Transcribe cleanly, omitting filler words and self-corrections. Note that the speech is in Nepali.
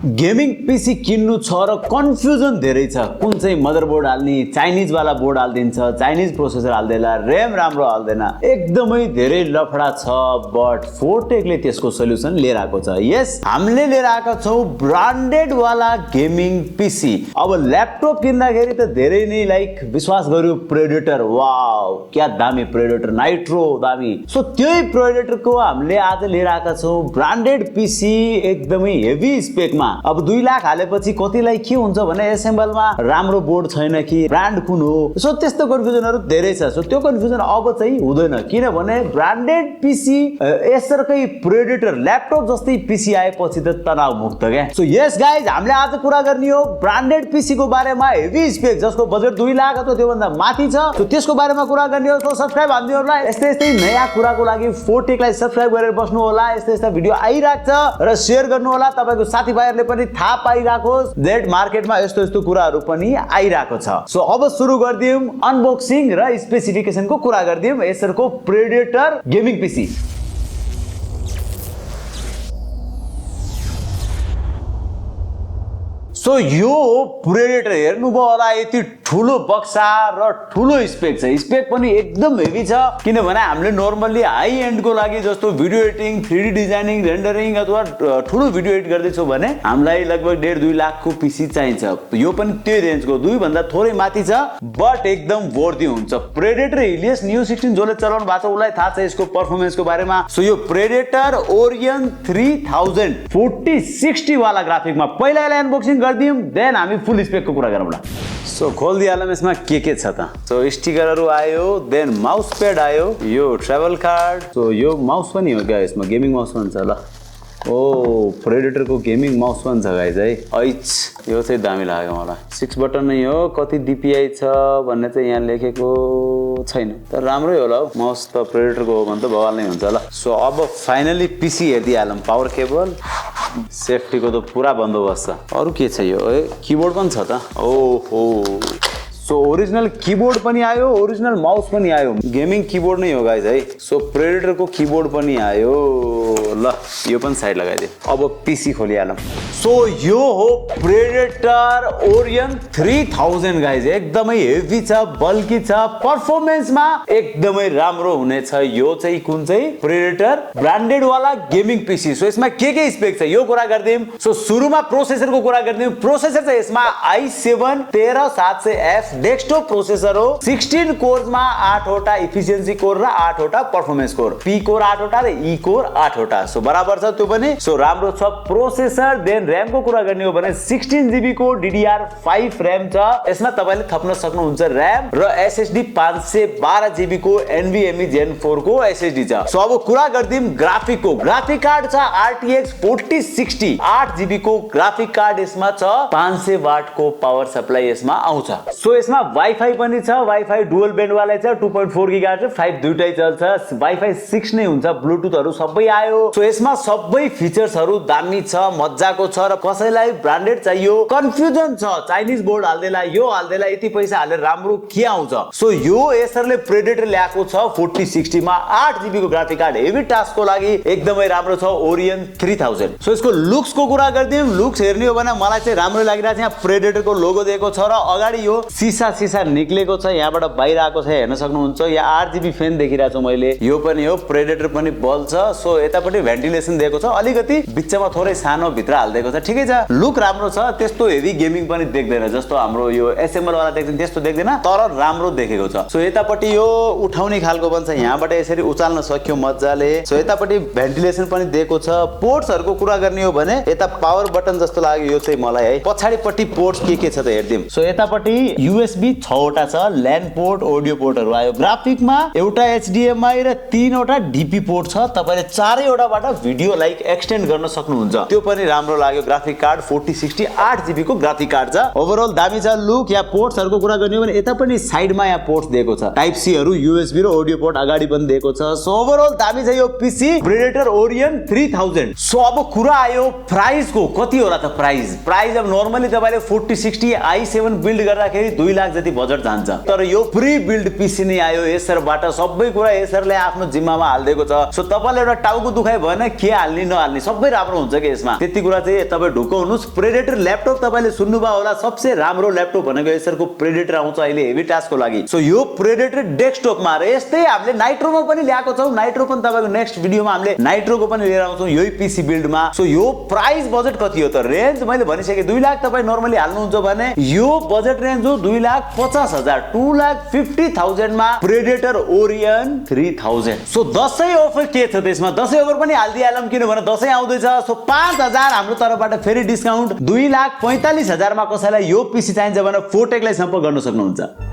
गेमिङ पीसी किन्नु छ र कन्फ्युजन धेरै छ। कुन चाहिँ मदरबोर्ड हाल्ने, चाइनिज वाला बोर्ड हाल्दिन्छ, चाइनिज प्रोसेसर हाल्दैला, र्याम राम्रो हाल्दैन, एकदमै धेरै लफडा छ। बट फोर्टेकले त्यसको सल्युसन लिएर आएको छ। यस, हामीले लिएर आएका छौं ब्रान्डेड वाला गेमिङ पीसी। अब ल्यापटप किन्दाखेरि त धेरै नै लाइक विश्वास गर्यो प्रेडेटर, वाउ क्या दामी प्रेडेटर, नाइट्रो दामी। सो त्यही प्रेडेटरको हामीले आज लिएर आएका छौं ब्रान्डेड पीसी, एकदमै हेभी स्पेकमा। अब 2 लाख हालेपछि कतिलाई के हुन्छ भने एसेम्बलमा राम्रो बोर्ड छैन कि ब्रान्ड कुन हो, सो त्यस्तो कन्फ्युजनहरु धेरै छ। सो त्यो कन्फ्युजन अब चाहिँ हुँदैन, किनभने ब्रान्डेड पीसी यसरकै प्रेडेटर ल्यापटप जस्तै पीसी आएपछि त तनाव मुक्त क्या। सो यस गाइज, हामीले आज कुरा गर्ने हो ब्रान्डेड पीसी को बारेमा, हेभी स्पेक जसको बजेट 2 लाख अथवा त्योभन्दा माथि छ। सो त्यसको बारेमा कुरा गर्ने हो। सो सब्स्क्राइब हान्दिनुहोला। यस्तै नयाँ कुराको लागि फोर्टेकलाई सब्स्क्राइब गरेर बस्नु होला। यस्तै भिडियो आइराख्छ र शेयर गर्नु होला। तपाईको साथीभाइहरुले पनि थाहा पाइराखोस् दैट मार्केटमा यस्तो कुराहरु पनि आइराको छ। सो अब सुरु गर्दियौं अनबक्सिङ र स्पेसिफिकेसनको कुरा गर्दियौं एसरको प्रेडेटर गेमिङ पीसी। सो यो प्रेडेटर हेर्नुभयो होला, यति ठुलो बक्सा र ठुलो स्पेक छ। स्पेक पनि एकदम हेभी छ, किनभने हामीले नर्मली हाई एन्ड को लागि जस्तो video editing, 3D designing, rendering अथवा ठुलो भिडियो एडिट गर्दैछौँ भने हामीलाई लगभग 1.5-2 लाख को पीसी चाहिन्छ। यो पनि त्यही रेन्जको, 2 भन्दा थोरै माथि छ, बट एकदम वर्दी हुन्छ। प्रेडेटर हिलियस न्यू 16 जसले चलाउनु भएको छ उलाई थाहा छ यसको परफर्मेन्सको बारेमा। सो यो प्रेडेटर ओरियन 3000 4060 वाला ग्राफिकमा पहिला यसलाई अनबक्सिङ गर्दियौं, देन हामी फुल स्पेकको कुरा गरौँला। सो खोलिदिहालौँ यसमा के छ त। सो स्टिकरहरू आयो, देन माउस प्याड आयो, यो ट्राभल कार्ड। सो यो माउस पनि हो क्या, यसमा गेमिङ माउस पनि छ। ल ओ प्रेडेटरको गेमिङ माउस पनि छ गाइज है। ऐच यो चाहिँ दामी लाग्यो मलाई। 6 बटन नै हो, कति DPI छ भन्ने चाहिँ यहाँ लेखेको छैन, तर राम्रै होला हौ। माउस त प्रेडेटरको हो भने त बवाल नै हुन्छ। ल सो अब फाइनली पीसी हेरिदिहालौँ। पावर केबल, सेफ्टीको त पुरा बन्दोबस्त छ। अरू के छ यो? किबोर्ड पनि छ त। ओहो, सो ओरिजिनल किबोर्ड पनि आयो, ओरिजिनल माउस पनि आयो। गेमिङ किबोर्ड नै हो गाइज है। सो प्रेडेटरको किबोर्ड पनि आयो। ल यो पनि साइड लगाइदियो। अब पीसी खोलिहालौँ। सो यो हो प्रेडेटर ओरियन 3000 गाइज। एकदमै हेभी छ, बल्की छ, परफर्मेन्समा एकदमै राम्रो हुनेछ। यो चाहिँ कुन चाहिँ प्रेडेटर ब्रान्डेड वाला गेमिङ पीसी। सो यसमा के स्पेक छ यो कुरा गर्दियौँ। सो सुरुमा प्रोसेसरको कुरा गर्दियौँ। प्रोसेसर चाहिँ यसमा i7 13700F डेस्कटप प्रोसेसर हो। 16 कोरमा 8 वटा इफिसिएन्सी कोर र 8 वटा परफर्मेन्स कोर, पी कोर 8 वटा र ई कोर 8 वटा। सो बराबर छ त्यो पनि। सो राम्रो छ प्रोसेसर। देन र्याम को कुरा गर्ने हो भने 16 GB को DDR5 र्याम छ। यसमा तपाईले थप्न सक्नुहुन्छ र्याम र SSD 512 GB को NVMe Gen 4 को SSD छ। सो अब कुरा गर्दियौं ग्राफिक को। ग्राफिक कार्ड छ RTX 4060, 8 GB को ग्राफिक कार्ड यसमा छ। 500 वाट को पावर सप्लाई यसमा आउँछ। सो यसमा वाइफाई पनि छ, वाइफाई डुअल बैंड वाला छ, 2.4 GHz 5 दुईटै चल्छ। वाइफाई 6 नै हुन्छ, ब्लुटुथहरु सबै आयो। सो यसमा सबै फिचर्सहरु दामी छ, मज्जाको छ। र कसैलाई ब्रान्डेड चाहियो, कन्फ्युजन छ, चाइनिज बोर्ड हाल्दैला, यो हाल्दैला, यति पैसा हालेर राम्रो के आउँछ। सो यो एसरले प्रेडेटर ल्याएको छ 4060 मा, 8 GB को ग्राफिक कार्ड, हेभी टास्कको लागि एकदमै राम्रो छ ओरियन 3000। सो यसको लुक्स को कुरा गर्दियौं। लुक्स हेर्ने हो भने मलाई चाहिँ राम्रो लागिरहेछ। यहाँ प्रेडेटरको लोगो दिएको छ र अगाडि यो सीसा निक्लेको छ, यहाँबाट बाहिर आएको छ, हेर्न सक्नुहुन्छ। यहाँ 8 GB फ्यान देखिरहेको छु मैले, यो पनि हो। प्रेडेटर पनि बल्छ। सो यतापट्टि भेन्टिलेसन दिएको छ, अलिकति बिचमा थोरै सानो भित्र हाल्दिएको छ, ठिकै छ। लुक राम्रो छ, त्यस्तो हेभी गेमिङ पनि देख्दैन जस्तो हाम्रो यो एसएमएल वाला देख्दैन त्यस्तो देख्दैन, तर राम्रो देखेको छ। सो यतापट्टि यो उठाउने खालको पनि छ, यहाँबाट यसरी उचाल्न सक्यो मज्जाले। सो यतापट्टि भेन्टिलेसन पनि दिएको छ। पोर्ट्सहरुको कुरा गर्ने हो भने यता पावर बटन जस्तो लाग्यो यो चाहिँ मलाई है। पछाडिपट्टि पोर्ट्स के छ त हेर्दियौं। सो यतापट्टि USB 6 वटा छ, ल्यान पोर्ट, ऑडियो पोर्टहरु आयो। ग्राफिकमा एउटा HDMI र 3 वटा DP पोर्ट छ। तपाईले 4 वटाबाट भिडियो लाइक एक्सटेन्ड गर्न सक्नुहुन्छ, त्यो पनि राम्रो लाग्यो। ग्राफिक कार्ड 4060, 8 GB को ग्राफिक कार्ड छ। ओभरअल दामी छ लुक। या पोर्ट्सहरुको कुरा गर्ने हो भने यता पनि साइडमा यहाँ पोर्ट्स दिएको छ, टाइप सी हरु, USB र ऑडियो पोर्ट अगाडि पनि दिएको छ। सो ओभरअल दामी छ यो पीसी प्रेडेटर ओरियन 3000। सो अब कुरा आयो प्राइस को। कति होला त प्राइस? अब नर्मली तपाईले 4060 i7 बिल्ड गर्दाखेरि 2 2 लाख जति बजेट जान्छ। तर यो प्री बिल्ड पिसी नै आयो एसरबाट, सबै कुरा एसरले आफ्नो जिम्मामा हाल्दिएको छ। सो तपाईलाई एउटा टाउको दुखाइ भएन के हाल्ने नहाल्ने सबै राम्रो हुन्छ कि यसमा, त्यति कुरा चाहिँ तपाईँ ढुक्क हुनुहोस्। प्रेडेटर ल्यापटप तपाईँले सुन्नुभयो होला, सबसे राम्रो ल्यापटप भनेको एसरको प्रेडेटर आउँछ अहिले हेभी टास्कको लागि। सो यो प्रेडेटर डेस्कटपमा र यस्तै हामीले नाइट्रोमा पनि ल्याएको छौँ। नाइट्रो पनि तपाईँको नेक्स्ट भिडियोमा हामीले नाइट्रोको पनि लिएर आउँछौँ यही पिसी बिल्डमा। सो यो प्राइस बजेट कति हो त, रेन्ज मैले भनिसकेँ 2 लाख तपाईँ नर्मली हाल्नुहुन्छ भने यो बजेट रेन्ज हो 2,50,000 2,50,000 मा predator Orion 3000। So Dashain offer के छ त्यसमा, दसैँ अफर पनि हालिदिइहालौँ किनभने दसैँ आउँदैछ। सो 5,000 हाम्रो तर्फबाट फेरि डिस्काउन्ट, 2,45,000 मा कसैलाई यो पिसी चाहिन्छ भने फोटेकलाई सम्पर्क गर्न सक्नुहुन्छ।